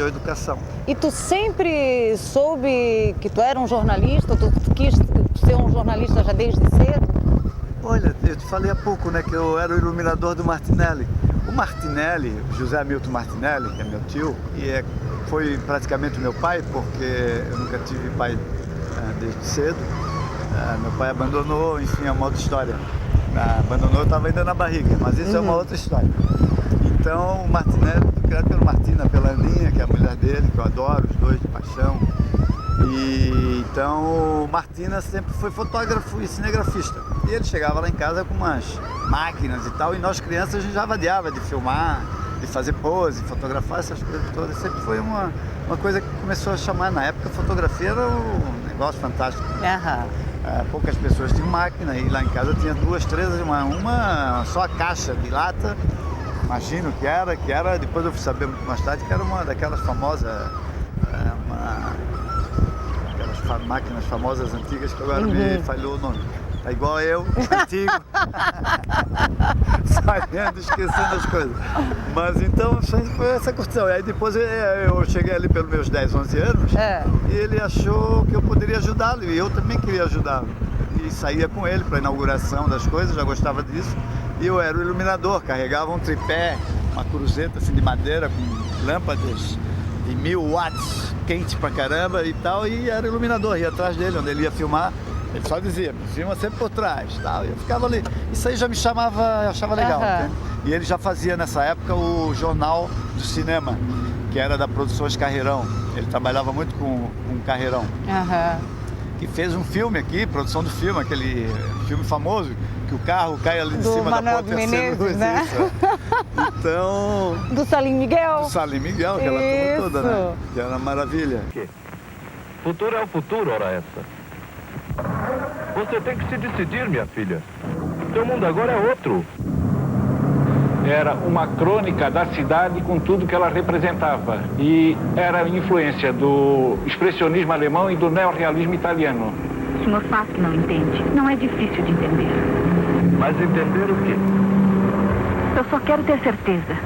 de educação. E tu sempre soube que tu era um jornalista? Tu quis ser um jornalista já desde cedo? Olha, eu te falei há pouco, né, que eu era o iluminador do Martinelli. O Martinelli, José Hamilton Martinelli, que é meu tio, e foi praticamente meu pai, porque eu nunca tive pai desde cedo. Meu pai abandonou, enfim, é uma outra história. Abandonou, eu estava ainda na barriga, mas isso é uma outra história. Então, o Martinelli, criado pelo Martina, pela Aninha, que é a mulher dele, que eu adoro, os dois de paixão. E então, o Martina sempre foi fotógrafo e cinegrafista. E ele chegava lá em casa com umas máquinas e tal, e nós crianças a gente já vadiava de filmar, de fazer pose, fotografar, essas coisas todas. Sempre foi uma coisa que começou a chamar, na época, fotografia era um negócio fantástico. Poucas pessoas tinham máquina, e lá em casa tinha duas, três, uma só a caixa de lata, imagino que era, depois eu fui saber muito mais tarde que era uma daquelas famosas, aquelas máquinas famosas antigas que agora me falhou o nome. É igual eu, antigo, saindo, esquecendo as coisas. Mas então foi essa curtição. E aí depois eu cheguei ali pelos meus 10, 11 anos e ele achou que eu poderia ajudá-lo e eu também queria ajudá-lo. E saía com ele para a inauguração das coisas, já gostava disso. E eu era o iluminador, carregava um tripé, uma cruzeta assim de madeira com lâmpadas de 1000 watts, quente pra caramba e tal, e era o iluminador, ia atrás dele, onde ele ia filmar. Ele só dizia, filma sempre por trás, tal. E eu ficava ali. Isso aí já me chamava, eu achava legal. E ele já fazia nessa época o Jornal do Cinema, que era da Produções Carreirão. Ele trabalhava muito com Carreirão. Que fez um filme aqui, produção do filme, aquele filme famoso, que o carro cai ali de cima da ponte terceira luz, né? Então... Do Salim Miguel. Do Salim Miguel, aquela turma toda, né? Que era uma maravilha. Futuro é o futuro, ora essa. Você tem que se decidir, minha filha. Seu mundo agora é outro. Era uma crônica da cidade com tudo que ela representava. E era a influência do expressionismo alemão e do neorrealismo italiano. O senhor faz que não entende. Não é difícil de entender. Mas entender o quê? Eu só quero ter certeza.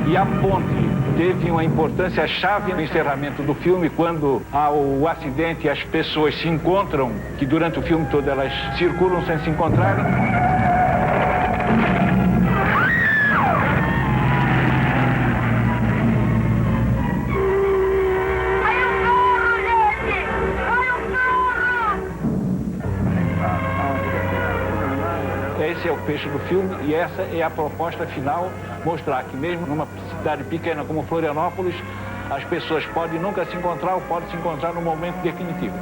E a ponte teve uma importância chave no encerramento do filme, quando há o acidente e as pessoas se encontram, que durante o filme todo elas circulam sem se encontrarem. Esse é o fecho do filme e essa é a proposta final, mostrar que mesmo numa cidade pequena como Florianópolis, as pessoas podem nunca se encontrar ou podem se encontrar no momento definitivo.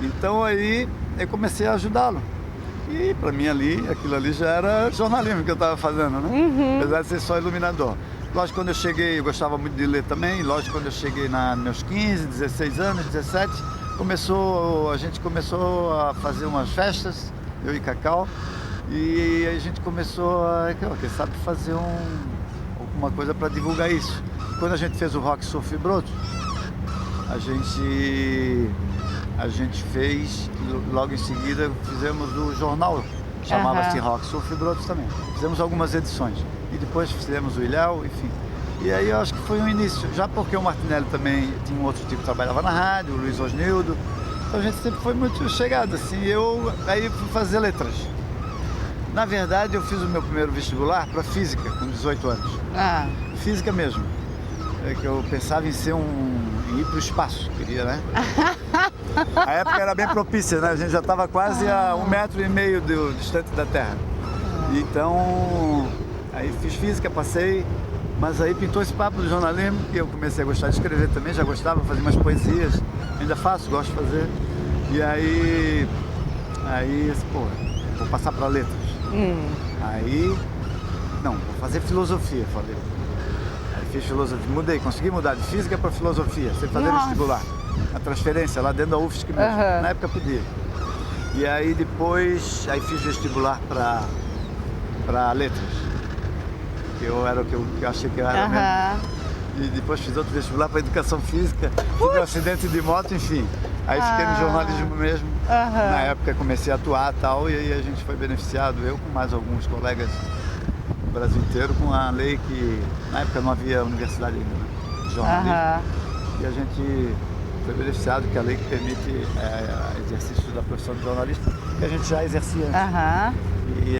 Então aí eu comecei a ajudá-lo. E para mim aquilo ali já era jornalismo que eu estava fazendo, né? Apesar de ser só iluminador. Lógico, quando eu cheguei, eu gostava muito de ler também. Lógico, quando eu cheguei nos meus 15, 16 anos, 17, a gente começou a fazer umas festas, eu e Cacau. E a gente começou a, quem sabe, fazer alguma coisa para divulgar isso. Quando a gente fez o Rock Surf Broto, a gente fez, logo em seguida fizemos o jornal, chamava-se Rock Surf Broto também. Fizemos algumas edições e depois fizemos o Ilhéu, enfim. E aí eu acho que foi um início, já porque o Martinelli também tinha um outro tipo que trabalhava na rádio, o Luiz Osnildo. Então a gente sempre foi muito chegado, assim. Aí fui fazer letras. Na verdade, eu fiz o meu primeiro vestibular para física, com 18 anos. Física mesmo. É que eu pensava em ir para o espaço, queria, né? A época era bem propícia, né? A gente já estava quase a 1,5 metro distante da Terra. Então, aí fiz física, passei, mas aí pintou esse papo do jornalismo e eu comecei a gostar de escrever também, já gostava, fazia umas poesias, ainda faço, gosto de fazer. E aí, pô, vou passar para letras. Aí, não, vou fazer filosofia, falei. Aí fiz filosofia, consegui mudar de física para filosofia, sem fazer vestibular. A transferência lá dentro da UFSC mesmo, na época podia. E aí depois, fiz vestibular para letras. que eu era o que eu achei que eu era mesmo. Aham. E depois fiz outro vestibular para educação física, tive um acidente de moto, enfim. Aí fiquei no jornalismo mesmo. Aham. Na época comecei a atuar e tal, e aí a gente foi beneficiado, eu com mais alguns colegas do Brasil inteiro, com a lei que na época não havia universidade ainda, né? De jornalismo. Aham. E a gente foi beneficiado, que é a lei que permite exercício da profissão de jornalista, que a gente já exercia antes. Aham. E